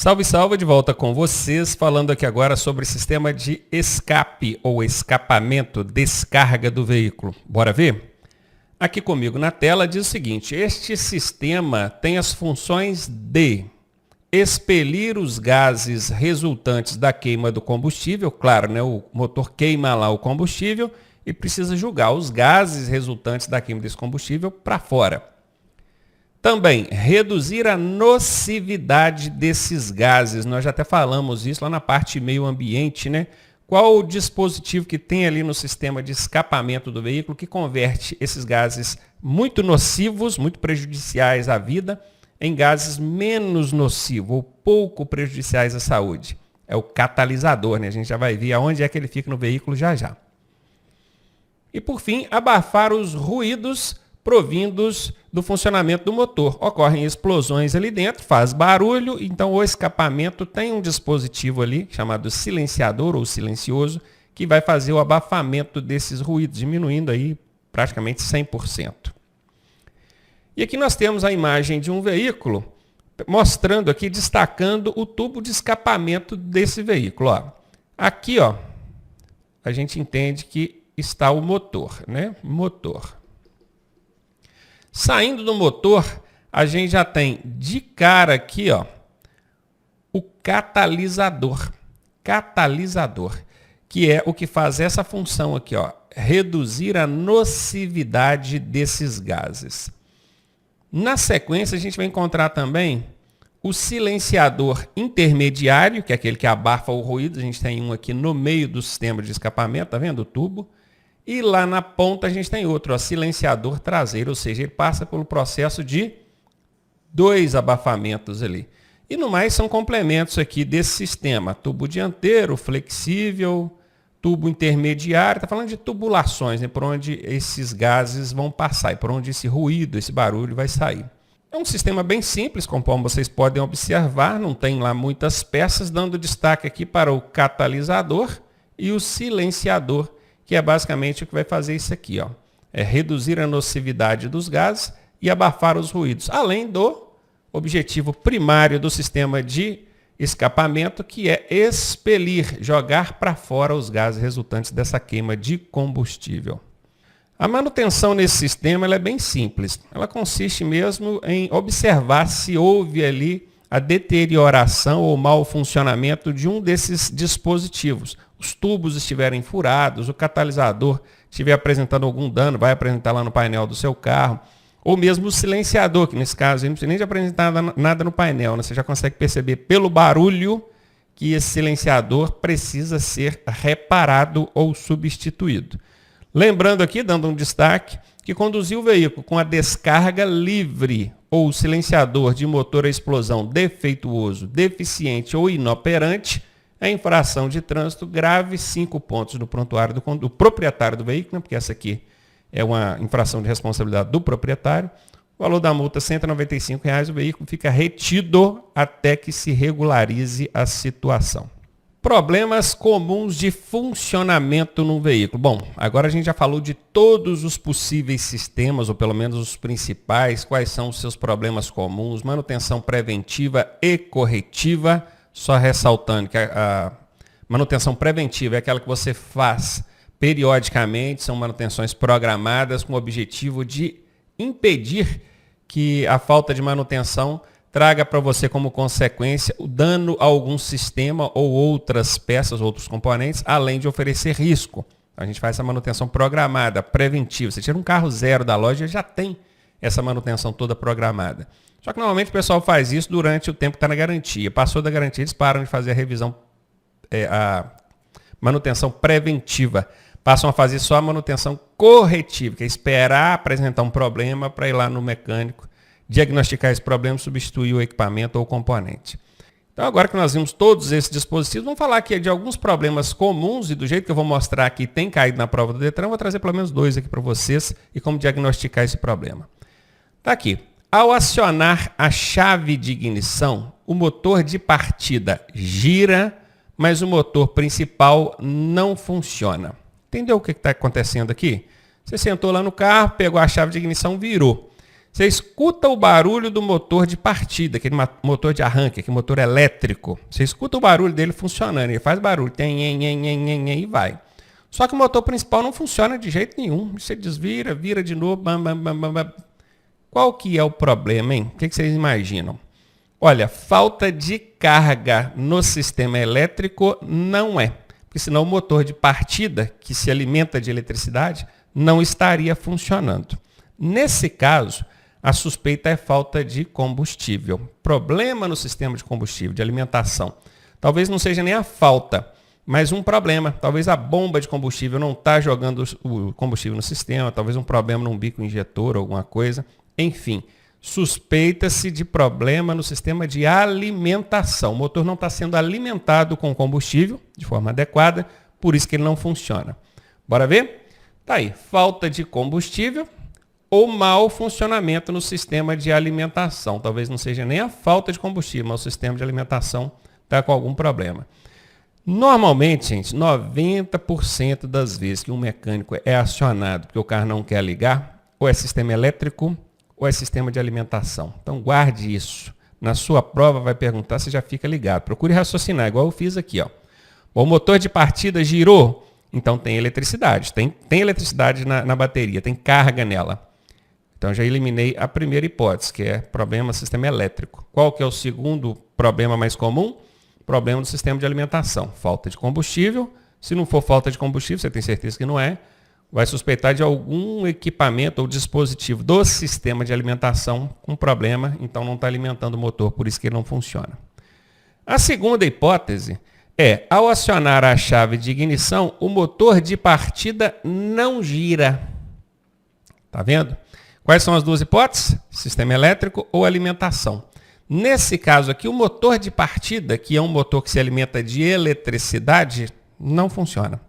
Salve, salve, de volta com vocês, falando aqui agora sobre sistema de escape ou escapamento, descarga do veículo. Bora ver? Aqui comigo na tela diz o seguinte: este sistema tem as funções de expelir os gases resultantes da queima do combustível, claro, né? O motor queima lá o combustível e precisa jogar os gases resultantes da queima desse combustível para fora. Também, reduzir a nocividade desses gases. Nós já até falamos isso lá na parte meio ambiente, né? Qual o dispositivo que tem ali no sistema de escapamento do veículo que converte esses gases muito nocivos, muito prejudiciais à vida, em gases menos nocivos ou pouco prejudiciais à saúde? É o catalisador, né? A gente já vai ver aonde é que ele fica no veículo já já. E por fim, abafar os ruídos provindos do funcionamento do motor. Ocorrem explosões ali dentro, faz barulho, então o escapamento tem um dispositivo ali, chamado silenciador ou silencioso, que vai fazer o abafamento desses ruídos, diminuindo aí praticamente 100%. E aqui nós temos a imagem de um veículo, mostrando aqui, destacando o tubo de escapamento desse veículo. Ó. Aqui, ó, a gente entende que está o motor, né? Motor. Saindo do motor, a gente já tem de cara aqui, ó, o catalisador. Catalisador, que é o que faz essa função aqui, ó, reduzir a nocividade desses gases. Na sequência, a gente vai encontrar também o silenciador intermediário, que é aquele que abafa o ruído. A gente tem um aqui no meio do sistema de escapamento, tá vendo o tubo? E lá na ponta a gente tem outro, ó, silenciador traseiro, ou seja, ele passa pelo processo de 2 abafamentos ali. E no mais são complementos aqui desse sistema, tubo dianteiro, flexível, tubo intermediário, está falando de tubulações, né, por onde esses gases vão passar e por onde esse ruído, esse barulho vai sair. É um sistema bem simples, conforme vocês podem observar, não tem lá muitas peças, dando destaque aqui para o catalisador e o silenciador, que é basicamente o que vai fazer isso aqui, ó. É reduzir a nocividade dos gases e abafar os ruídos, além do objetivo primário do sistema de escapamento, que é expelir, jogar para fora os gases resultantes dessa queima de combustível. A manutenção nesse sistema ela é bem simples. Ela consiste mesmo em observar se houve ali a deterioração ou mau funcionamento de um desses dispositivos. Os tubos estiverem furados, o catalisador estiver apresentando algum dano, vai apresentar lá no painel do seu carro, ou mesmo o silenciador, que nesse caso não precisa nem de apresentar nada no painel, né? Você já consegue perceber pelo barulho que esse silenciador precisa ser reparado ou substituído. Lembrando aqui, dando um destaque, que conduzir o veículo com a descarga livre ou silenciador de motor a explosão defeituoso, deficiente ou inoperante é infração de trânsito grave, 5 pontos no prontuário do proprietário do veículo, né, porque essa aqui é uma infração de responsabilidade do proprietário. O valor da multa é R$ 195,00, o veículo fica retido até que se regularize a situação. Problemas comuns de funcionamento no veículo. Bom, agora a gente já falou de todos os possíveis sistemas, ou pelo menos os principais, quais são os seus problemas comuns, manutenção preventiva e corretiva. Só ressaltando que a manutenção preventiva é aquela que você faz periodicamente, são manutenções programadas com o objetivo de impedir que a falta de manutenção traga para você como consequência o dano a algum sistema ou outras peças, outros componentes, além de oferecer risco. A gente faz essa manutenção programada, preventiva. Você tira um carro zero da loja, já tem essa manutenção toda programada. Só que normalmente o pessoal faz isso durante o tempo que está na garantia. Passou da garantia, eles param de fazer a revisão, a manutenção preventiva. Passam a fazer só a manutenção corretiva, que é esperar apresentar um problema para ir lá no mecânico, diagnosticar esse problema, substituir o equipamento ou o componente. Então agora que nós vimos todos esses dispositivos, vamos falar aqui de alguns problemas comuns e do jeito que eu vou mostrar aqui, tem caído na prova do Detran, eu vou trazer pelo menos 2 aqui para vocês e como diagnosticar esse problema. Está aqui. Ao acionar a chave de ignição, o motor de partida gira, mas o motor principal não funciona. Entendeu o que está acontecendo aqui? Você sentou lá no carro, pegou a chave de ignição, virou. Você escuta o barulho do motor de partida, aquele motor de arranque, aquele motor elétrico. Você escuta o barulho dele funcionando, ele faz barulho, e vai. Só que o motor principal não funciona de jeito nenhum. Você desvira, vira de novo, bam, bam, bam, bam, bam. Qual que é o problema, hein? O que vocês imaginam? Olha, falta de carga no sistema elétrico não é. Porque senão o motor de partida, que se alimenta de eletricidade, não estaria funcionando. Nesse caso, a suspeita é falta de combustível. Problema no sistema de combustível, de alimentação. Talvez não seja nem a falta, mas um problema. Talvez a bomba de combustível não está jogando o combustível no sistema, talvez um problema num bico injetor, alguma coisa. Enfim, suspeita-se de problema no sistema de alimentação. O motor não está sendo alimentado com combustível de forma adequada, por isso que ele não funciona. Bora ver? Tá aí, falta de combustível ou mau funcionamento no sistema de alimentação. Talvez não seja nem a falta de combustível, mas o sistema de alimentação está com algum problema. Normalmente, gente, 90% das vezes que um mecânico é acionado porque o carro não quer ligar, ou é sistema elétrico ou é sistema de alimentação. Então guarde isso. Na sua prova vai perguntar se já fica ligado. Procure raciocinar, igual eu fiz aqui. Ó. O motor de partida girou, então tem eletricidade. Tem eletricidade na bateria, tem carga nela. Então já eliminei a primeira hipótese, que é problema do sistema elétrico. Qual que é o segundo problema mais comum? Problema do sistema de alimentação. Falta de combustível. Se não for falta de combustível, você tem certeza que não é, vai suspeitar de algum equipamento ou dispositivo do sistema de alimentação com problema, então não está alimentando o motor, por isso que ele não funciona. A segunda hipótese é, ao acionar a chave de ignição, o motor de partida não gira. Tá vendo? Quais são as duas hipóteses? Sistema elétrico ou alimentação. Nesse caso aqui, o motor de partida, que é um motor que se alimenta de eletricidade, não funciona.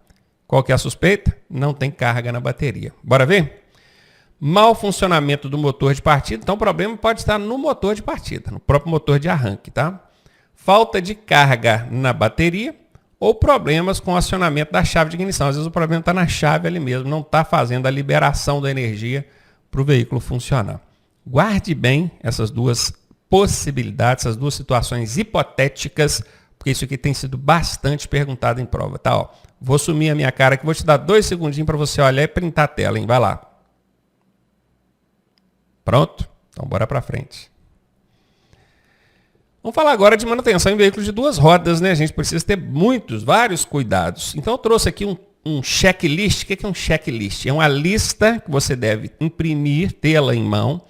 Qual que é a suspeita? Não tem carga na bateria. Bora ver? Mau funcionamento do motor de partida. Então o problema pode estar no motor de partida, no próprio motor de arranque, tá? Falta de carga na bateria ou problemas com o acionamento da chave de ignição. Às vezes o problema está na chave ali mesmo, não está fazendo a liberação da energia para o veículo funcionar. Guarde bem essas duas possibilidades, essas duas situações hipotéticas, porque isso aqui tem sido bastante perguntado em prova, tá? Ó, vou sumir a minha cara aqui, vou te dar 2 segundinhos para você olhar e printar a tela, hein? Vai lá. Pronto? Então bora para frente. Vamos falar agora de manutenção em veículos de 2 rodas, né? A gente precisa ter vários cuidados. Então eu trouxe aqui um checklist. O que é um checklist? É uma lista que você deve imprimir, tê-la em mão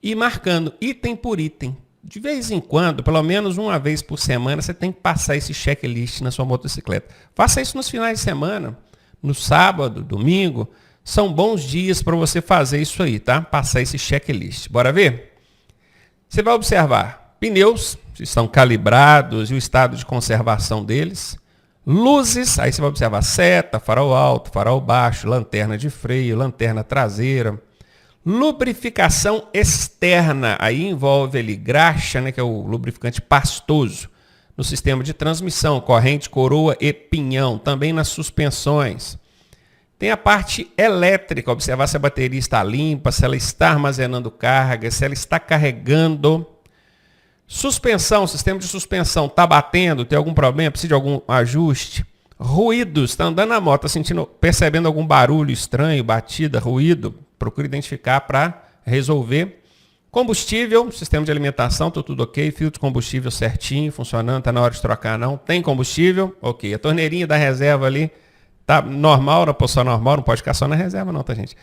e ir marcando item por item. De vez em quando, pelo menos uma vez por semana, você tem que passar esse checklist na sua motocicleta. Faça isso nos finais de semana, no sábado, domingo. São bons dias para você fazer isso aí, tá? Passar esse checklist. Bora ver? Você vai observar pneus, se estão calibrados e o estado de conservação deles. Luzes, aí você vai observar seta, farol alto, farol baixo, lanterna de freio, lanterna traseira. Lubrificação externa, aí envolve ali graxa, né, que é o lubrificante pastoso, no sistema de transmissão, corrente, coroa e pinhão, também nas suspensões. Tem a parte elétrica, observar se a bateria está limpa, se ela está armazenando carga, se ela está carregando. Suspensão, sistema de suspensão, está batendo, tem algum problema, precisa de algum ajuste. Ruídos, está andando na moto, percebendo algum barulho estranho, batida, ruído, procure identificar para resolver. Combustível, sistema de alimentação, tá tudo ok, filtro de combustível certinho, funcionando, está na hora de trocar não. Tem combustível, ok. A torneirinha da reserva ali está normal, na posição normal, não pode ficar só na reserva não, tá gente?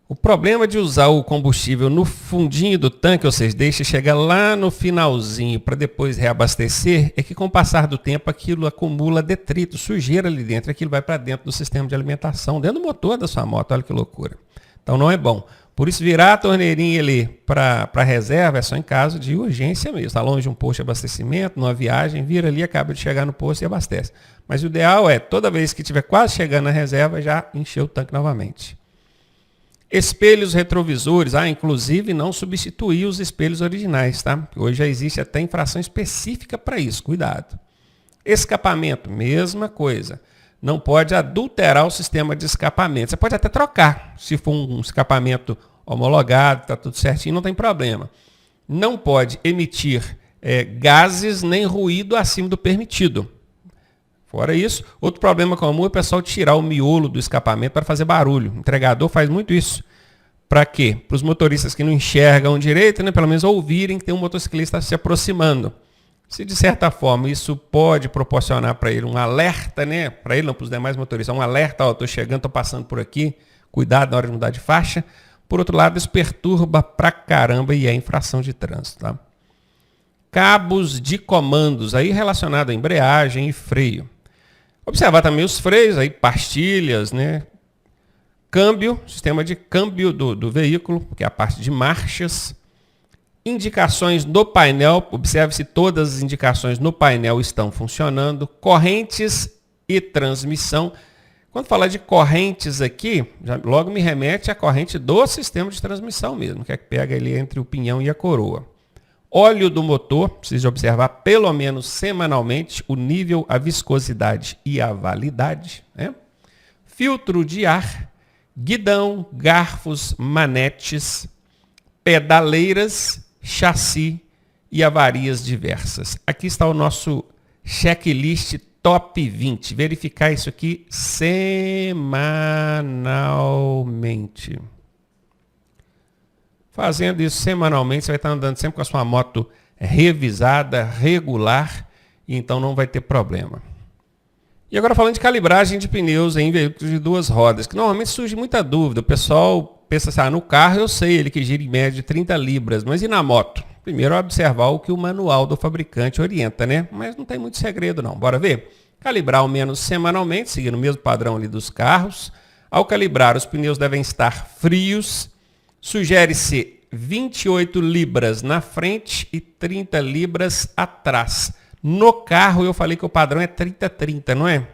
O problema de usar o combustível no fundinho do tanque, ou seja, deixa chegar lá no finalzinho para depois reabastecer, é que com o passar do tempo aquilo acumula detrito, sujeira ali dentro, aquilo vai para dentro do sistema de alimentação, dentro do motor da sua moto, olha que loucura. Então não é bom. Por isso virar a torneirinha ali para reserva é só em caso de urgência mesmo. Está longe de um posto de abastecimento, numa viagem, vira ali, acaba de chegar no posto e abastece. Mas o ideal é, toda vez que estiver quase chegando na reserva, já encher o tanque novamente. Espelhos retrovisores, inclusive não substituir os espelhos originais, tá? Hoje já existe até infração específica para isso, cuidado. Escapamento, mesma coisa. Não pode adulterar o sistema de escapamento. Você pode até trocar, se for um escapamento homologado, está tudo certinho, não tem problema. Não pode emitir gases nem ruído acima do permitido. Fora isso, outro problema comum é o pessoal tirar o miolo do escapamento para fazer barulho. O entregador faz muito isso. Para quê? Para os motoristas que não enxergam direito, né, pelo menos ouvirem que tem um motociclista se aproximando. Se de certa forma isso pode proporcionar para ele um alerta, né, para ele não, para os demais motoristas, um alerta, ó, estou chegando, estou passando por aqui, cuidado na hora de mudar de faixa. Por outro lado, isso perturba pra caramba e é infração de trânsito. Tá? Cabos de comandos aí relacionado à embreagem e freio. Observar também os freios, aí, pastilhas, né? Câmbio, sistema de câmbio do veículo, que é a parte de marchas. Indicações no painel, observe se todas as indicações no painel estão funcionando. Correntes e transmissão. Quando falar de correntes aqui, já logo me remete à corrente do sistema de transmissão mesmo, que é que pega ali entre o pinhão e a coroa. Óleo do motor, precisa observar pelo menos semanalmente o nível, a viscosidade e a validade. Né? Filtro de ar, guidão, garfos, manetes, pedaleiras, chassi e avarias diversas. Aqui está o nosso checklist top 20. Verificar isso aqui semanalmente. Fazendo isso semanalmente, você vai estar andando sempre com a sua moto revisada, regular, e então não vai ter problema. E agora falando de calibragem de pneus em veículos de duas rodas, que normalmente surge muita dúvida. O pessoal pensa assim, no carro eu sei, ele que gira em média de 30 libras, mas e na moto? Primeiro observar o que o manual do fabricante orienta, né? Mas não tem muito segredo não. Bora ver? Calibrar ao menos semanalmente, seguindo o mesmo padrão ali dos carros. Ao calibrar, os pneus devem estar frios. Sugere-se 28 libras na frente e 30 libras atrás. No carro eu falei que o padrão é 30-30, não é?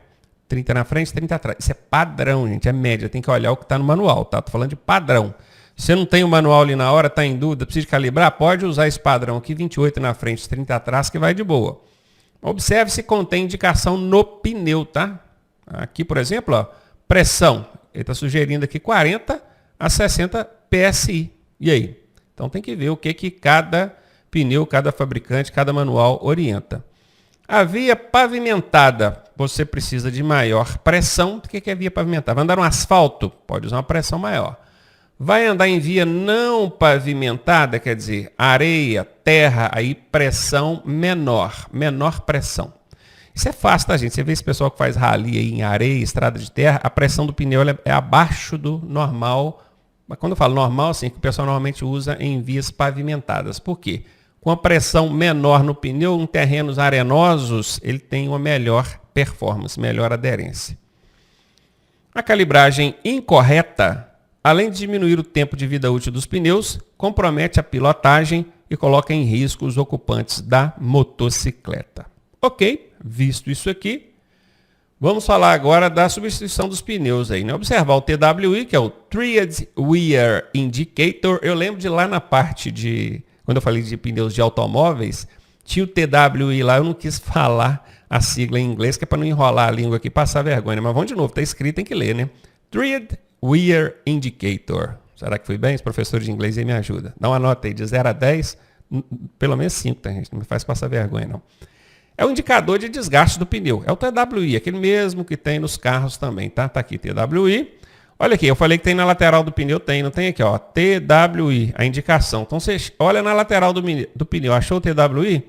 30 na frente, 30 atrás. Isso é padrão, gente, é média. Tem que olhar o que está no manual, tá? Estou falando de padrão. Se você não tem o manual ali na hora, está em dúvida, precisa calibrar, pode usar esse padrão aqui, 28 na frente, 30 atrás, que vai de boa. Observe se contém indicação no pneu, tá? Aqui, por exemplo, ó, pressão. Ele está sugerindo aqui 40 a 60 PSI. E aí? Então tem que ver o que cada pneu, cada fabricante, cada manual orienta. A via pavimentada, você precisa de maior pressão. O que é via pavimentada? Vai andar no asfalto? Pode usar uma pressão maior. Vai andar em via não pavimentada, quer dizer, areia, terra, aí pressão menor pressão. Isso é fácil, tá, gente? Você vê esse pessoal que faz rally aí em areia, estrada de terra, a pressão do pneu é abaixo do normal. Mas quando eu falo normal, assim, que o pessoal normalmente usa em vias pavimentadas. Por quê? Com a pressão menor no pneu, em terrenos arenosos, ele tem uma melhor performance, melhor aderência. A calibragem incorreta, além de diminuir o tempo de vida útil dos pneus, compromete a pilotagem e coloca em risco os ocupantes da motocicleta. Ok, visto isso aqui, vamos falar agora da substituição dos pneus aí, né? Observar o TWI, que é o Tread Wear Indicator. Eu lembro de lá na parte de, quando eu falei de pneus de automóveis, tinha o TWI lá, eu não quis falar a sigla em inglês, que é para não enrolar a língua aqui e passar vergonha, né? Mas vamos de novo, está escrito, tem que ler, né? Tread Wear Indicator. Será que foi bem? Os professores de inglês aí me ajudam. Dá uma nota aí de 0 a 10, pelo menos 5, tá, gente? Não me faz passar vergonha, não. É o indicador de desgaste do pneu. É o TWI, aquele mesmo que tem nos carros também, tá? Tá aqui, TWI. Olha aqui, eu falei que tem na lateral do pneu, tem, não tem aqui, ó, TWI, a indicação. Então você olha na lateral do pneu, achou o TWI?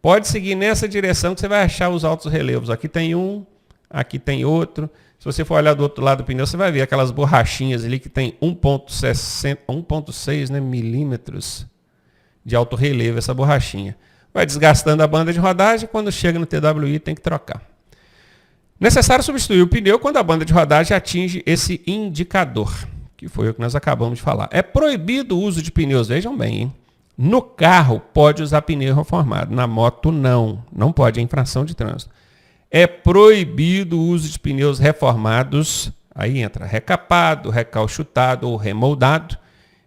Pode seguir nessa direção que você vai achar os altos relevos. Aqui tem um, aqui tem outro. Se você for olhar do outro lado do pneu, você vai ver aquelas borrachinhas ali que tem 1,6 milímetros de alto relevo, essa borrachinha. Vai desgastando a banda de rodagem, quando chega no TWI tem que trocar. Necessário substituir o pneu quando a banda de rodagem atinge esse indicador, que foi o que nós acabamos de falar. É proibido o uso de pneus, vejam bem, hein? No carro pode usar pneu reformado, na moto não pode, é infração de trânsito. É proibido o uso de pneus reformados, aí entra recapado, recalchutado ou remoldado,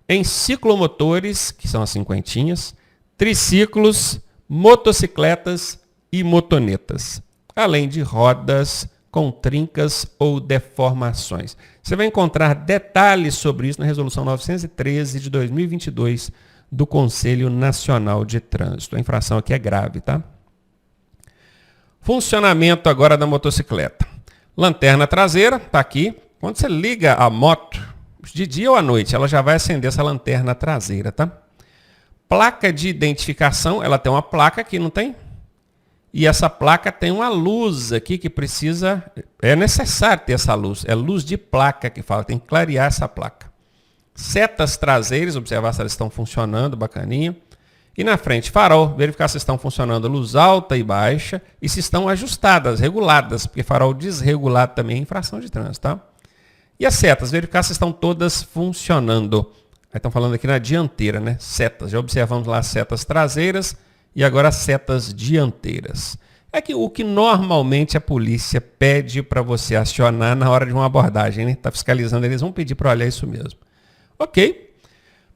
em ciclomotores, que são as cinquentinhas, triciclos, motocicletas e motonetas, além de rodas com trincas ou deformações. Você vai encontrar detalhes sobre isso na Resolução 913 de 2022 do Conselho Nacional de Trânsito. A infração aqui é grave, tá? Funcionamento agora da motocicleta. Lanterna traseira, está aqui. Quando você liga a moto, de dia ou à noite, ela já vai acender essa lanterna traseira, tá? Placa de identificação, ela tem uma placa aqui, não tem? E essa placa tem uma luz aqui que precisa... É necessário ter essa luz. É luz de placa que fala, tem que clarear essa placa. Setas traseiras, observar se elas estão funcionando, bacaninha. E na frente, farol, verificar se estão funcionando luz alta e baixa e se estão ajustadas, reguladas, porque farol desregulado também é infração de trânsito, tá? E as setas, verificar se estão todas funcionando. Aí estão falando aqui na dianteira, né? Setas, já observamos lá as setas traseiras e agora as setas dianteiras. É que o que normalmente a polícia pede para você acionar na hora de uma abordagem, né? Está fiscalizando, eles vão pedir para olhar isso mesmo. Ok.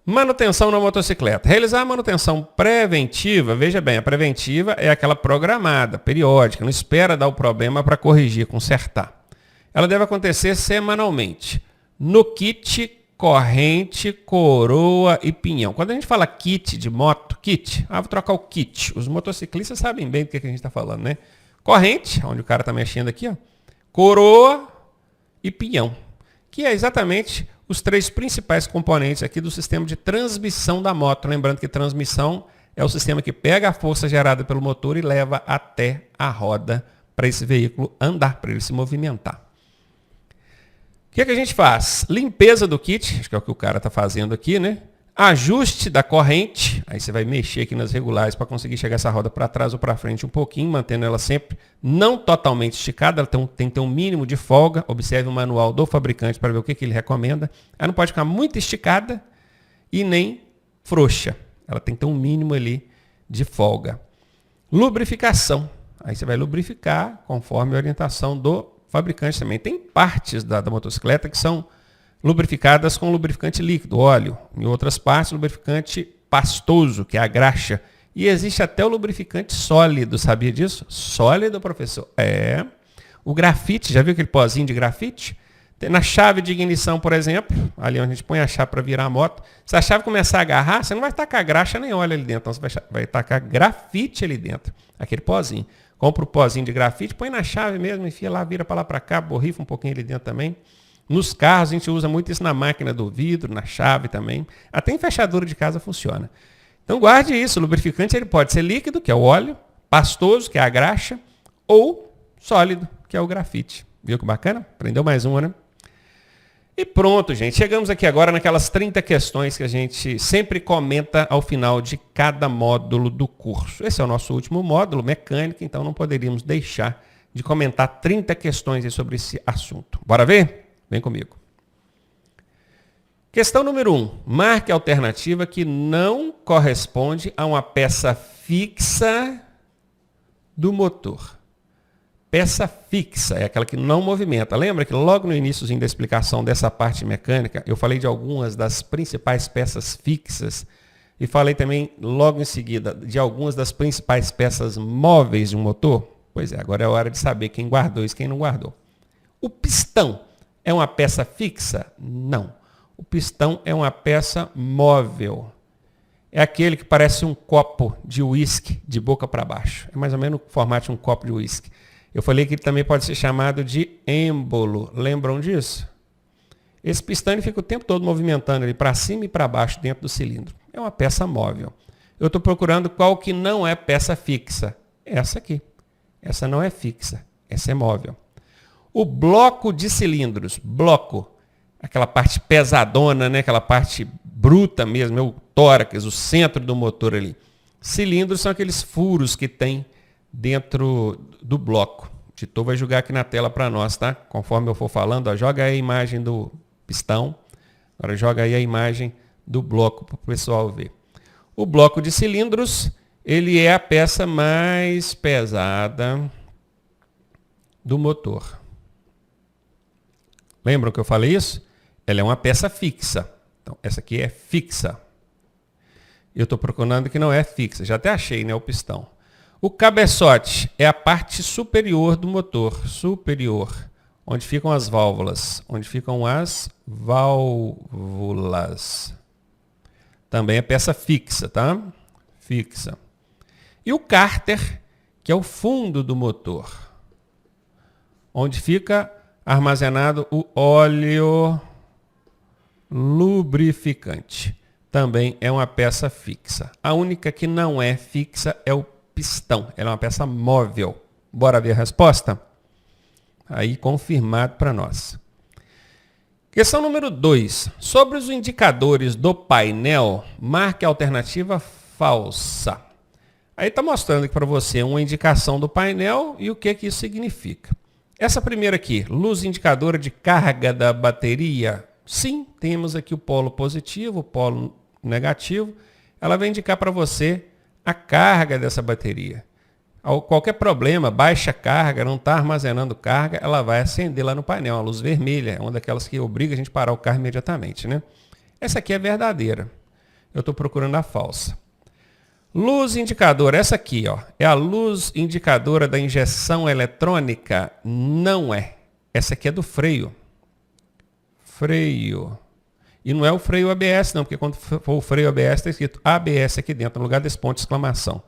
Manutenção na motocicleta. Realizar a manutenção preventiva, veja bem, a preventiva é aquela programada, periódica, não espera dar o problema para corrigir, consertar. Ela deve acontecer semanalmente. No kit, corrente, coroa e pinhão. Quando a gente fala kit de moto, kit, vou trocar o kit. Os motociclistas sabem bem do que a gente está falando, né? Corrente, onde o cara está mexendo aqui, ó. Coroa e pinhão, que é exatamente os três principais componentes aqui do sistema de transmissão da moto. Lembrando que transmissão é o sistema que pega a força gerada pelo motor e leva até a roda para esse veículo andar, para ele se movimentar. O que a gente faz? Limpeza do kit, acho que é o que o cara está fazendo aqui, né? Ajuste da corrente, aí você vai mexer aqui nas regulares para conseguir chegar essa roda para trás ou para frente um pouquinho, mantendo ela sempre não totalmente esticada, ela tem que ter um mínimo de folga. Observe o manual do fabricante para ver o que ele recomenda. Ela não pode ficar muito esticada e nem frouxa, ela tem que ter um mínimo ali de folga. Lubrificação, aí você vai lubrificar conforme a orientação do fabricante também. Tem partes da motocicleta que são lubrificadas com lubrificante líquido, óleo. Em outras partes, lubrificante pastoso, que é a graxa. E existe até o lubrificante sólido, sabia disso? Sólido, professor? É. O grafite, já viu aquele pozinho de grafite? Na chave de ignição, por exemplo, ali onde a gente põe a chave para virar a moto, se a chave começar a agarrar, você não vai tacar graxa nem óleo ali dentro, então você vai tacar grafite ali dentro, aquele pozinho. Compra o pozinho de grafite, põe na chave mesmo, enfia lá, vira para lá para cá, borrifa um pouquinho ali dentro também. Nos carros a gente usa muito isso na máquina do vidro, na chave também. Até em fechadura de casa funciona. Então guarde isso, o lubrificante ele pode ser líquido, que é o óleo, pastoso, que é a graxa, ou sólido, que é o grafite. Viu que bacana? Aprendeu mais uma, né? E pronto, gente. Chegamos aqui agora naquelas 30 questões que a gente sempre comenta ao final de cada módulo do curso. Esse é o nosso último módulo, mecânica, então não poderíamos deixar de comentar 30 questões sobre esse assunto. Bora ver? Vem comigo. Questão número 1. Marque a alternativa que não corresponde a uma peça fixa do motor. Peça fixa é aquela que não movimenta. Lembra que logo no iníciozinho da explicação dessa parte mecânica, eu falei de algumas das principais peças fixas e falei também logo em seguida de algumas das principais peças móveis de um motor? Pois é, agora é a hora de saber quem guardou isso e quem não guardou. O pistão é uma peça fixa? Não. O pistão é uma peça móvel. É aquele que parece um copo de uísque de boca para baixo. É mais ou menos o formato de um copo de uísque. Eu falei que ele também pode ser chamado de êmbolo. Lembram disso? Esse pistão ele fica o tempo todo movimentando ele para cima e para baixo dentro do cilindro. É uma peça móvel. Eu estou procurando qual que não é peça fixa. Essa aqui. Essa não é fixa. Essa é móvel. O bloco de cilindros. Bloco. Aquela parte pesadona, né? Aquela parte bruta mesmo. É o tórax, o centro do motor ali. Cilindros são aqueles furos que tem dentro do bloco. O Titor vai jogar aqui na tela para nós, tá? Conforme eu for falando, ó, joga aí a imagem do pistão. Agora joga aí a imagem do bloco para o pessoal ver. O bloco de cilindros, ele é a peça mais pesada do motor. Lembram que eu falei isso? Ela é uma peça fixa. Então, essa aqui é fixa. Eu estou procurando que não é fixa. Já até achei, né? O pistão. O cabeçote é a parte superior do motor, superior, onde ficam as válvulas, Também é peça fixa, tá? Fixa. E o cárter, que é o fundo do motor, onde fica armazenado o óleo lubrificante. Também é uma peça fixa. A única que não é fixa é o pistão. Ela é uma peça móvel. Bora ver a resposta? Aí confirmado para nós. Questão número 2. Sobre os indicadores do painel, marque a alternativa falsa. Aí está mostrando aqui para você uma indicação do painel e o que isso significa. Essa primeira aqui, luz indicadora de carga da bateria. Sim, temos aqui o polo positivo, o polo negativo. Ela vai indicar para você a carga dessa bateria. Qualquer problema, baixa carga, não está armazenando carga, ela vai acender lá no painel, a luz vermelha, é uma daquelas que obriga a gente a parar o carro imediatamente, né? Essa aqui é verdadeira. Eu estou procurando a falsa. Luz indicadora, essa aqui, ó, é a luz indicadora da injeção eletrônica? Não é. Essa aqui é do freio. Freio. E não é o freio ABS, não, porque quando for o freio ABS está escrito ABS aqui dentro, no lugar desse ponto de exclamação.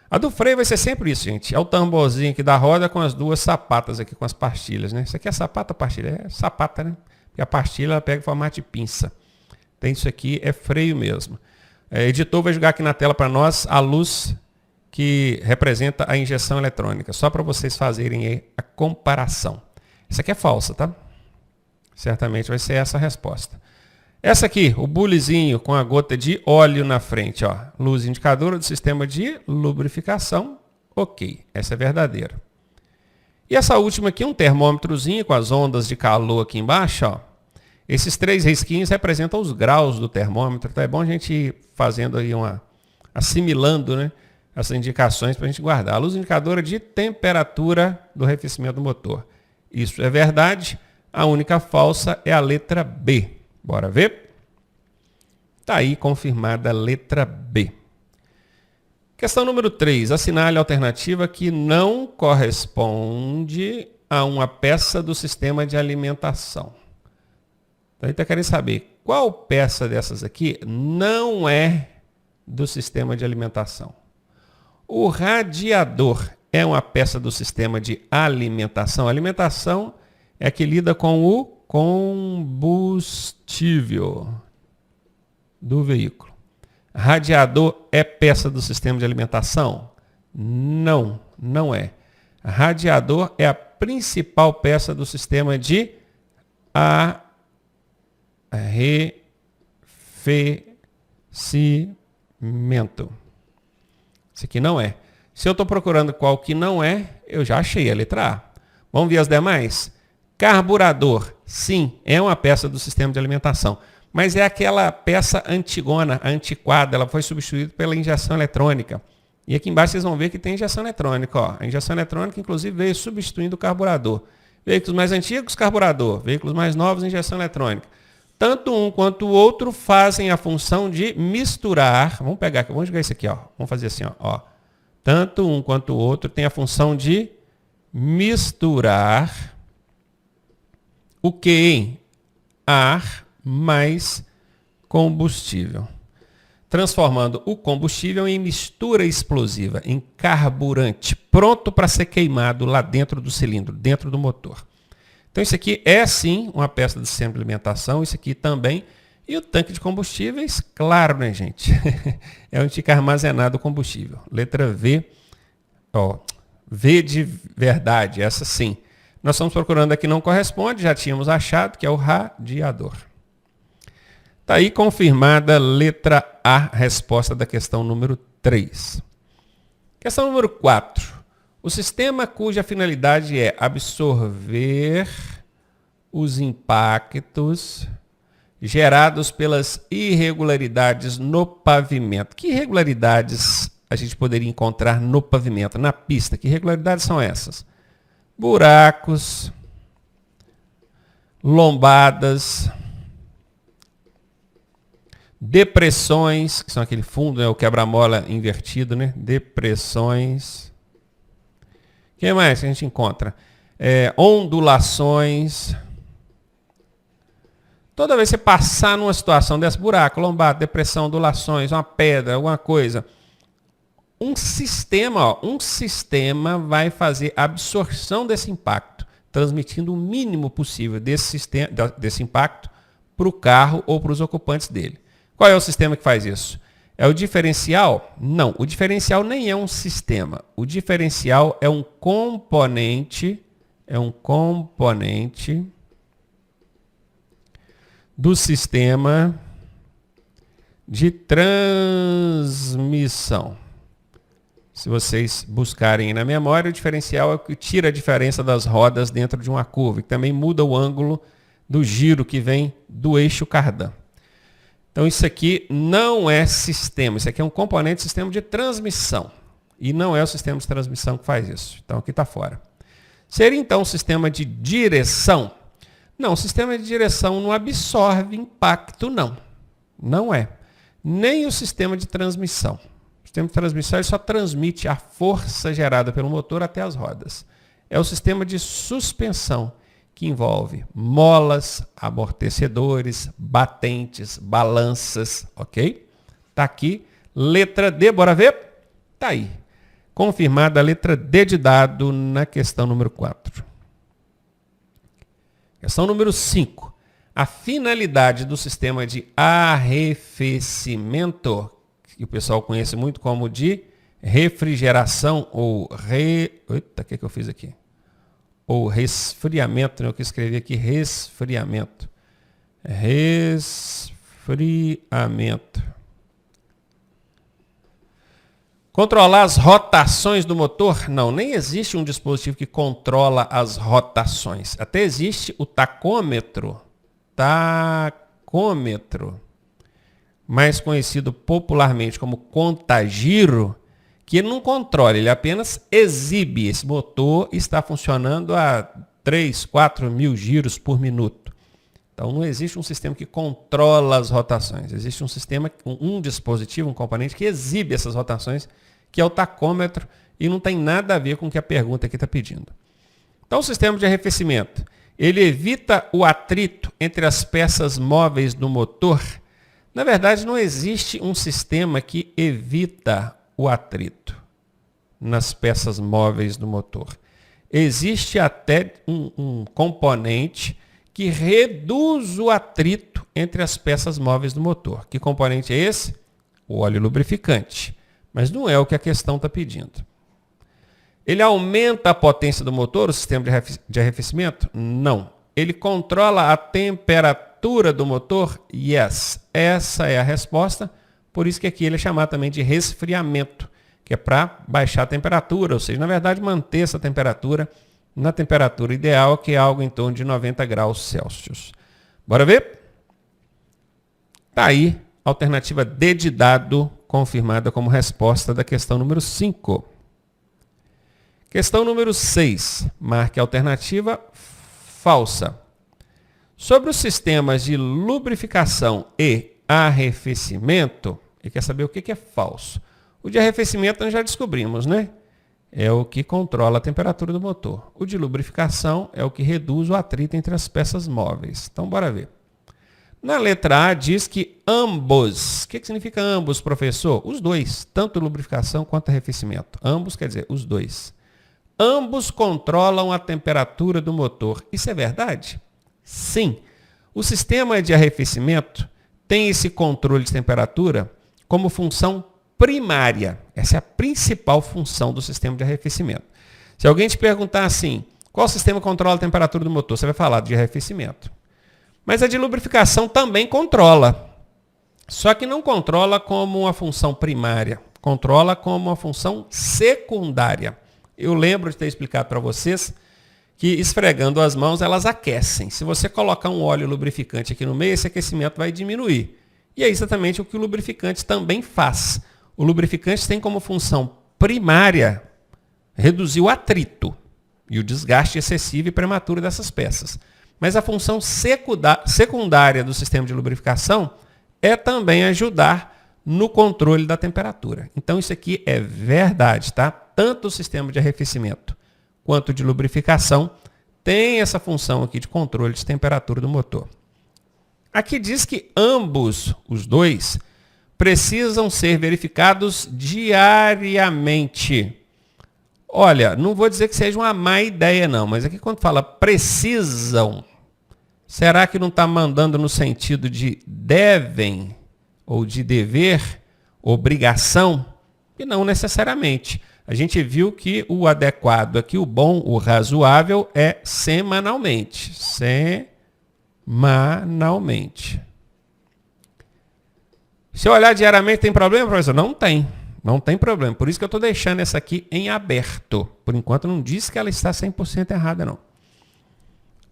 A do freio vai ser sempre isso, gente. É o tamborzinho aqui da roda com as duas sapatas aqui, com as pastilhas, né? Isso aqui é sapata, pastilha? É sapata, né? Porque a pastilha ela pega em formato de pinça. Então isso aqui é freio mesmo. O editor vai jogar aqui na tela para nós a luz que representa a injeção eletrônica, só para vocês fazerem aí a comparação. Essa aqui é falsa, tá? Certamente vai ser essa a resposta. Essa aqui, o bulizinho com a gota de óleo na frente, ó. Luz indicadora do sistema de lubrificação. Ok, essa é verdadeira. E essa última aqui, um termômetrozinho com as ondas de calor aqui embaixo, ó. Esses 3 risquinhos representam os graus do termômetro. Então é bom a gente ir fazendo aí assimilando, né, essas indicações para a gente guardar. A luz indicadora de temperatura do arrefecimento do motor. Isso é verdade. A única falsa é a letra B. Bora ver? Está aí confirmada a letra B. Questão número 3. Assinale a alternativa que não corresponde a uma peça do sistema de alimentação. Então, a gente está querendo saber qual peça dessas aqui não é do sistema de alimentação. O radiador é uma peça do sistema de alimentação. A alimentação é a que lida com o combustível do veículo. Radiador é peça do sistema de alimentação? Não, não é. Radiador é a principal peça do sistema de arrefecimento. Isso aqui não é. Se eu estou procurando qual que não é, eu já achei a letra A. Vamos ver as demais? Carburador, sim, é uma peça do sistema de alimentação, mas é aquela peça antigona, antiquada, ela foi substituída pela injeção eletrônica. E aqui embaixo vocês vão ver que tem injeção eletrônica, ó. A injeção eletrônica, inclusive, veio substituindo o carburador. Veículos mais antigos, carburador. Veículos mais novos, injeção eletrônica. Tanto um quanto o outro fazem a função de misturar. Vamos pegar aqui, vamos jogar isso aqui, ó. Vamos fazer assim, ó. Tanto um quanto o outro tem a função de misturar o que? Ar mais combustível. Transformando o combustível em mistura explosiva, em carburante, pronto para ser queimado lá dentro do cilindro, dentro do motor. Então isso aqui é sim uma peça do sistema de alimentação, isso aqui também. E o tanque de combustíveis, claro, né, gente? É onde fica armazenado o combustível. Letra V, ó, V de verdade, essa sim. Nós estamos procurando aqui, não corresponde, já tínhamos achado que é o radiador. Está aí confirmada a letra A, resposta da questão número 3. Questão número 4. O sistema cuja finalidade é absorver os impactos gerados pelas irregularidades no pavimento. Que irregularidades a gente poderia encontrar no pavimento, na pista? Que irregularidades são essas? Buracos, lombadas, depressões, que são aquele fundo, né, o quebra-mola invertido, né? Depressões, que mais que a gente encontra? Ondulações. Toda vez que você passar numa situação dessa, buraco, lombada, depressão, ondulações, uma pedra, alguma coisa, um sistema vai fazer a absorção desse impacto, transmitindo o mínimo possível desse impacto para o carro ou para os ocupantes dele. Qual é o sistema que faz isso? É o diferencial? Não, o diferencial nem é um sistema. O diferencial é um componente do sistema de transmissão. Se vocês buscarem na memória, o diferencial é o que tira a diferença das rodas dentro de uma curva, que também muda o ângulo do giro que vem do eixo cardan. Então isso aqui não é sistema, isso aqui é um componente do sistema de transmissão. E não é o sistema de transmissão que faz isso. Então aqui está fora. Seria então um sistema de direção? Não, o sistema de direção não absorve impacto, não. Não é. Nem o sistema de transmissão. O sistema de transmissão ele só transmite a força gerada pelo motor até as rodas. É o sistema de suspensão, que envolve molas, amortecedores, batentes, balanças, ok? Está aqui, letra D, bora ver? Está aí. Confirmada a letra D de dado na questão número 4. Questão número 5. A finalidade do sistema de arrefecimento, que o pessoal conhece muito como de refrigeração ou Eita, o que eu fiz aqui? Ou resfriamento, né? Eu que escrevi aqui, resfriamento. Resfriamento. Controlar as rotações do motor? Não, nem existe um dispositivo que controla as rotações. Até existe o tacômetro. Tacômetro. Mais conhecido popularmente como contagiro, que ele não controla, ele apenas exibe. Esse motor está funcionando a 3, 4 mil giros por minuto. Então não existe um sistema que controla as rotações. Existe um sistema, um dispositivo, um componente que exibe essas rotações, que é o tacômetro, e não tem nada a ver com o que a pergunta aqui está pedindo. Então o sistema de arrefecimento, ele evita o atrito entre as peças móveis do motor. Na verdade, não existe um sistema que evita o atrito nas peças móveis do motor. Existe até um componente que reduz o atrito entre as peças móveis do motor. Que componente é esse? O óleo lubrificante. Mas não é o que a questão está pedindo. Ele aumenta a potência do motor, o sistema de arrefecimento? Não. Ele controla a temperatura do motor? Yes. Essa é a resposta. Por isso que aqui ele é chamado também de resfriamento, que é para baixar a temperatura, ou seja, na verdade manter essa temperatura na temperatura ideal, que é algo em torno de 90 graus Celsius. Bora ver? Está aí, alternativa D de dado, confirmada como resposta da questão número 5. Questão número 6. Marque a alternativa falsa. Sobre os sistemas de lubrificação e arrefecimento, ele quer saber o que é falso. O de arrefecimento nós já descobrimos, né? É o que controla a temperatura do motor. O de lubrificação é o que reduz o atrito entre as peças móveis. Então, bora ver. Na letra A diz que ambos. O que significa ambos, professor? Os dois, tanto lubrificação quanto arrefecimento. Ambos quer dizer os dois. Ambos controlam a temperatura do motor. Isso é verdade? Sim. O sistema de arrefecimento tem esse controle de temperatura como função primária. Essa é a principal função do sistema de arrefecimento. Se alguém te perguntar assim, qual sistema controla a temperatura do motor? Você vai falar de arrefecimento. Mas a de lubrificação também controla. Só que não controla como uma função primária. Controla como uma função secundária. Eu lembro de ter explicado para vocês que esfregando as mãos elas aquecem. Se você colocar um óleo lubrificante aqui no meio, esse aquecimento vai diminuir. E é exatamente o que o lubrificante também faz. O lubrificante tem como função primária reduzir o atrito e o desgaste excessivo e prematuro dessas peças. Mas a função secundária do sistema de lubrificação é também ajudar no controle da temperatura. Então isso aqui é verdade, tá? Tanto o sistema de arrefecimento quanto de lubrificação, tem essa função aqui de controle de temperatura do motor. Aqui diz que ambos, os dois, precisam ser verificados diariamente. Olha, não vou dizer que seja uma má ideia não, mas aqui quando fala precisam, será que não está mandando no sentido de devem ou de dever, obrigação? E não necessariamente. A gente viu que o adequado aqui, o bom, o razoável é semanalmente. Semanalmente. Se eu olhar diariamente, tem problema, professor? Não tem. Não tem problema. Por isso que eu estou deixando essa aqui em aberto. Por enquanto não diz que ela está 100% errada, não.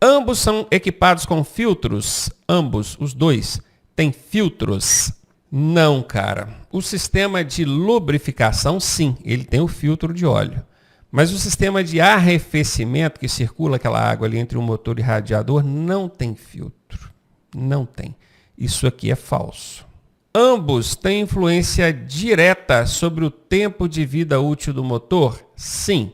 Ambos são equipados com filtros? Ambos, os dois, têm filtros? Não, cara. O sistema de lubrificação, sim, ele tem o filtro de óleo. Mas o sistema de arrefecimento, que circula aquela água ali entre o motor e o radiador, não tem filtro. Não tem. Isso aqui é falso. Ambos têm influência direta sobre o tempo de vida útil do motor? Sim.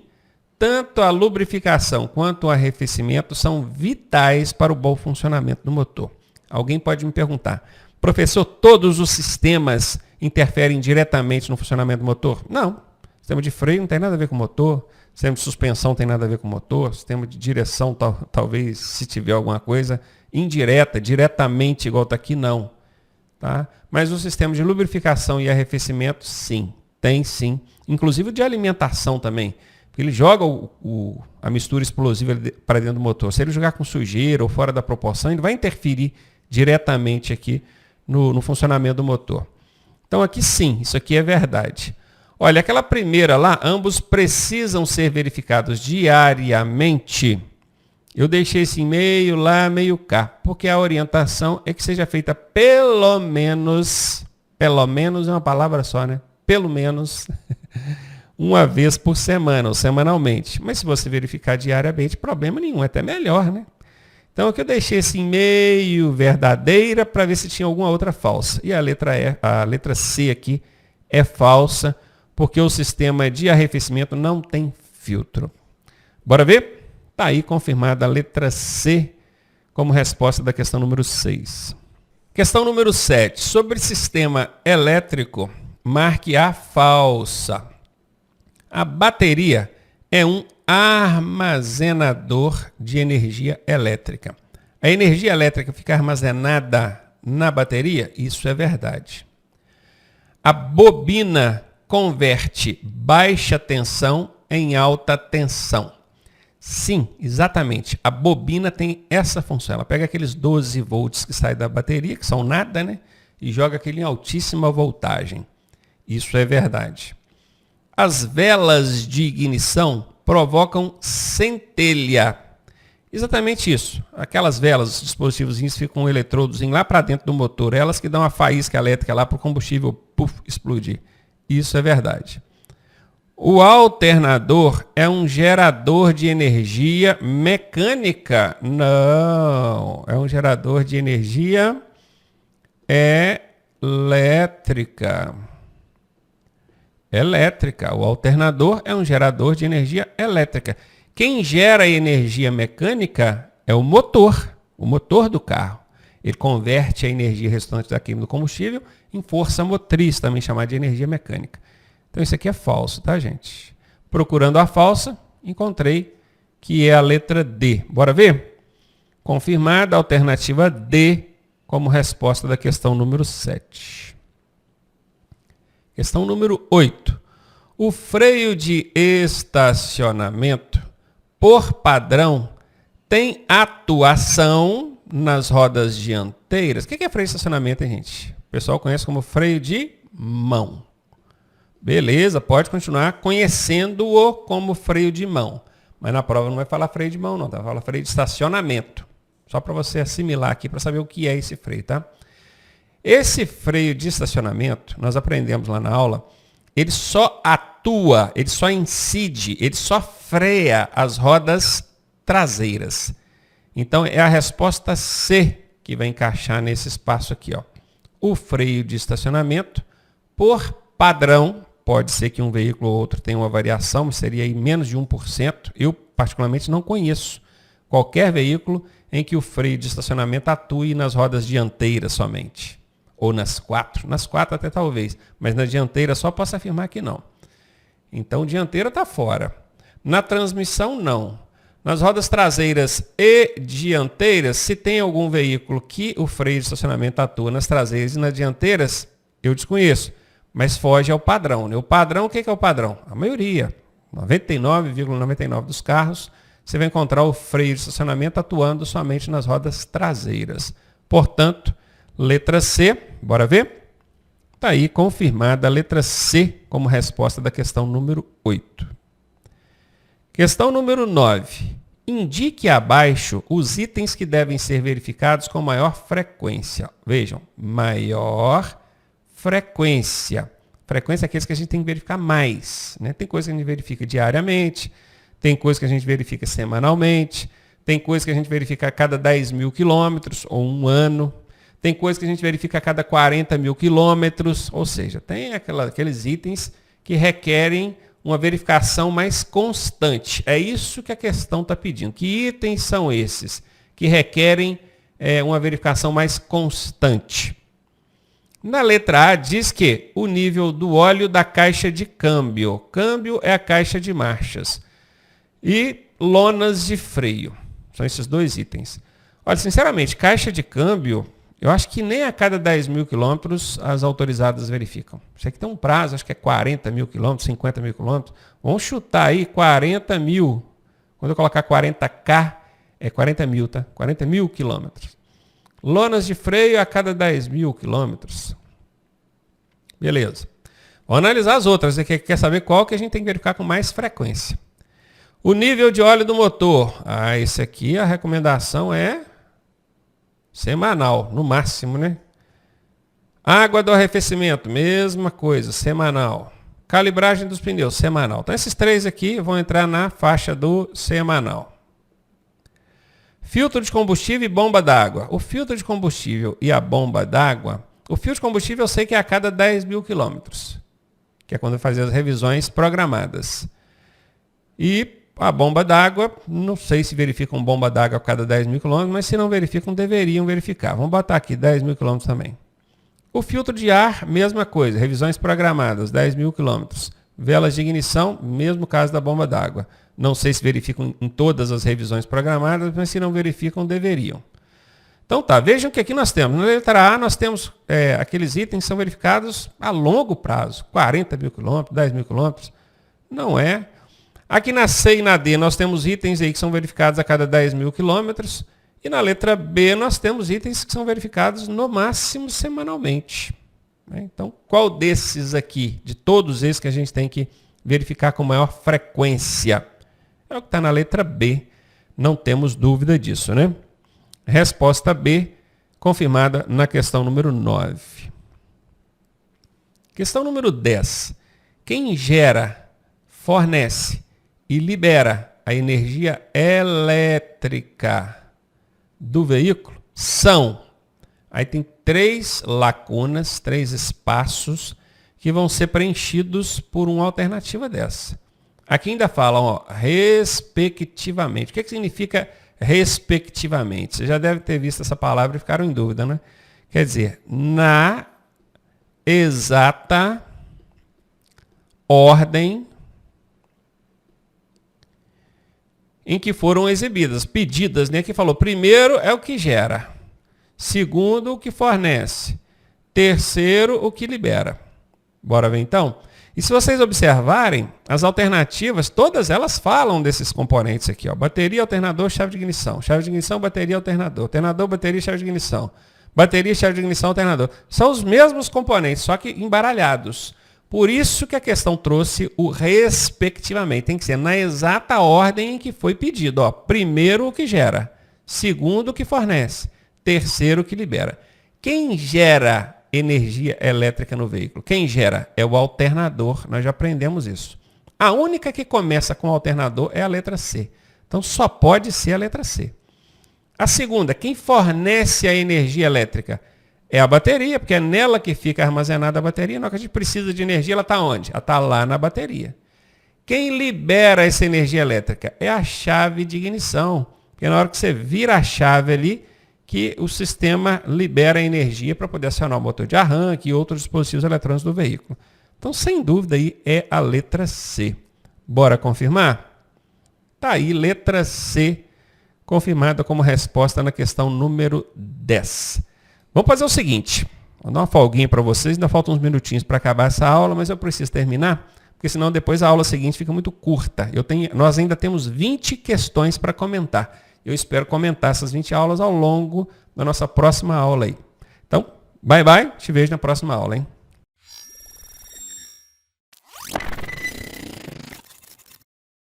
Tanto a lubrificação quanto o arrefecimento são vitais para o bom funcionamento do motor. Alguém pode me perguntar, professor, todos os sistemas interferem diretamente no funcionamento do motor? Não. Sistema de freio não tem nada a ver com o motor, sistema de suspensão não tem nada a ver com o motor, sistema de direção, talvez, se tiver alguma coisa, indireta, diretamente, igual está aqui, não. Tá? Mas o sistema de lubrificação e arrefecimento, sim, tem sim. Inclusive o de alimentação também. Porque ele joga a mistura explosiva para dentro do motor. Se ele jogar com sujeira ou fora da proporção, ele vai interferir diretamente aqui no funcionamento do motor. Então aqui sim, isso aqui é verdade. Olha, aquela primeira lá, ambos precisam ser verificados diariamente. Eu deixei esse meio lá, meio cá, porque a orientação é que seja feita pelo menos é uma palavra só, né? Pelo menos uma vez por semana ou semanalmente. Mas se você verificar diariamente, problema nenhum, é até melhor, né? Então aqui eu deixei esse meio verdadeira para ver se tinha alguma outra falsa. E a letra C aqui é falsa, porque o sistema de arrefecimento não tem filtro. Bora ver? Está aí confirmada a letra C como resposta da questão número 6. Questão número 7. Sobre sistema elétrico, marque a falsa. A bateria é um armazenador de energia elétrica. A energia elétrica fica armazenada na bateria? Isso é verdade. A bobina converte baixa tensão em alta tensão. Sim, exatamente. A bobina tem essa função. Ela pega aqueles 12 volts que saem da bateria, que são nada, né? E joga aquele em altíssima voltagem. Isso é verdade. As velas de ignição provocam centelha. Exatamente isso. Aquelas velas, os dispositivos ficam com eletrodos lá para dentro do motor. Elas que dão a faísca elétrica lá para o combustível explodir. Isso é verdade. O alternador é um gerador de energia mecânica? Não, é um gerador de energia elétrica. O alternador é um gerador de energia elétrica. Quem gera energia mecânica é o motor do carro. Ele converte a energia restante da queima do combustível em força motriz, também chamada de energia mecânica. Então isso aqui é falso, tá, gente? Procurando a falsa, encontrei que é a letra D. Bora ver? Confirmada a alternativa D como resposta da questão número 7. Questão número 8. O freio de estacionamento, por padrão, tem atuação nas rodas dianteiras. O que é freio de estacionamento, hein, gente? O pessoal conhece como freio de mão. Beleza, pode continuar conhecendo-o como freio de mão. Mas na prova não vai falar freio de mão, não. Vai falar freio de estacionamento. Só para você assimilar aqui, para saber o que é esse freio, tá? Esse freio de estacionamento, nós aprendemos lá na aula, ele só atua, ele só incide, ele só freia as rodas traseiras. Então, é a resposta C que vai encaixar nesse espaço aqui, ó. O freio de estacionamento, por padrão, pode ser que um veículo ou outro tenha uma variação, mas seria aí menos de 1%. Eu particularmente não conheço qualquer veículo em que o freio de estacionamento atue nas rodas dianteiras somente. Ou nas quatro. Nas quatro até talvez, mas na dianteira só posso afirmar que não. Então, dianteira está fora. Na transmissão, não. Nas rodas traseiras e dianteiras, se tem algum veículo que o freio de estacionamento atua nas traseiras e nas dianteiras, eu desconheço. Mas foge ao padrão. Né? O padrão, o que é o padrão? A maioria, 99,99% dos carros, você vai encontrar o freio de estacionamento atuando somente nas rodas traseiras. Portanto, letra C, bora ver? Está aí confirmada a letra C como resposta da questão número 8. Questão número 9. Indique abaixo os itens que devem ser verificados com maior frequência. Vejam, maior frequência. Frequência é aqueles que a gente tem que verificar mais. Né? Tem coisa que a gente verifica diariamente, tem coisa que a gente verifica semanalmente, tem coisa que a gente verifica a cada 10 mil quilômetros ou um ano, tem coisa que a gente verifica a cada 40 mil quilômetros, ou seja, tem aqueles itens que requerem uma verificação mais constante. É isso que a questão está pedindo. Que itens são esses que requerem uma verificação mais constante? Na letra A diz que o nível do óleo da caixa de câmbio. Câmbio é a caixa de marchas. E lonas de freio. São esses dois itens. Olha, sinceramente, caixa de câmbio, eu acho que nem a cada 10 mil quilômetros as autorizadas verificam. Isso aqui tem um prazo, acho que é 40 mil quilômetros, 50 mil quilômetros. Vamos chutar aí 40 mil. Quando eu colocar 40K, é 40 mil, tá? 40 mil quilômetros. Lonas de freio a cada 10 mil quilômetros. Beleza. Vamos analisar as outras. Aqui quer saber qual que a gente tem que verificar com mais frequência. O nível de óleo do motor. Esse aqui a recomendação é semanal, no máximo, né? Água do arrefecimento, mesma coisa, semanal. Calibragem dos pneus, semanal. Então esses três aqui vão entrar na faixa do semanal. Filtro de combustível e bomba d'água. O filtro de combustível e a bomba d'água, o filtro de combustível eu sei que é a cada 10 mil quilômetros, que é quando eu fazia as revisões programadas. E a bomba d'água, não sei se verificam bomba d'água a cada 10 mil quilômetros, mas se não verificam, deveriam verificar. Vamos botar aqui 10 mil quilômetros também. O filtro de ar, mesma coisa, revisões programadas, 10 mil quilômetros. Velas de ignição, mesmo caso da bomba d'água. Não sei se verificam em todas as revisões programadas, mas se não verificam, deveriam. Então tá, vejam que aqui nós temos, na letra A, nós temos aqueles itens que são verificados a longo prazo, 40 mil quilômetros, 10 mil quilômetros. Não é. Aqui na C e na D nós temos itens aí que são verificados a cada 10 mil quilômetros. E na letra B nós temos itens que são verificados no máximo semanalmente. Então, qual desses aqui, de todos esses que a gente tem que verificar com maior frequência? É o que está na letra B. Não temos dúvida disso, né? Resposta B, confirmada na questão número 9. Questão número 10. Quem gera, fornece e libera a energia elétrica do veículo são... Aí tem 3 lacunas, 3 espaços que vão ser preenchidos por uma alternativa dessa. Aqui ainda falam, ó, respectivamente. O que significa respectivamente? Você já deve ter visto essa palavra e ficaram em dúvida, né? Quer dizer, na exata ordem em que foram exibidas, pedidas, né? Que falou, primeiro é o que gera, segundo o que fornece, terceiro o que libera. Bora ver então? E se vocês observarem, as alternativas, todas elas falam desses componentes aqui, ó. Bateria, alternador, chave de ignição. Chave de ignição, bateria, alternador. Alternador, bateria, chave de ignição. Bateria, chave de ignição, alternador. São os mesmos componentes, só que embaralhados. Por isso que a questão trouxe o respectivamente. Tem que ser na exata ordem em que foi pedido. Ó. Primeiro o que gera, segundo o que fornece, terceiro o que libera. Quem gera energia elétrica no veículo? Quem gera? É o alternador. Nós já aprendemos isso. A única que começa com alternador é a letra C. Então só pode ser a letra C. A segunda, quem fornece a energia elétrica? É a bateria, porque é nela que fica armazenada a bateria. Na hora que a gente precisa de energia, ela está onde? Ela está lá na bateria. Quem libera essa energia elétrica? É a chave de ignição. Porque na hora que você vira a chave ali, que o sistema libera a energia para poder acionar o motor de arranque e outros dispositivos eletrônicos do veículo. Então, sem dúvida, aí é a letra C. Bora confirmar? Tá aí, letra C, confirmada como resposta na questão número 10. Vamos fazer o seguinte, vou dar uma folguinha para vocês, ainda faltam uns minutinhos para acabar essa aula, mas eu preciso terminar, porque senão depois a aula seguinte fica muito curta. Nós ainda temos 20 questões para comentar. Eu espero comentar essas 20 aulas ao longo da nossa próxima aula aí. Então, bye bye, te vejo na próxima aula, hein?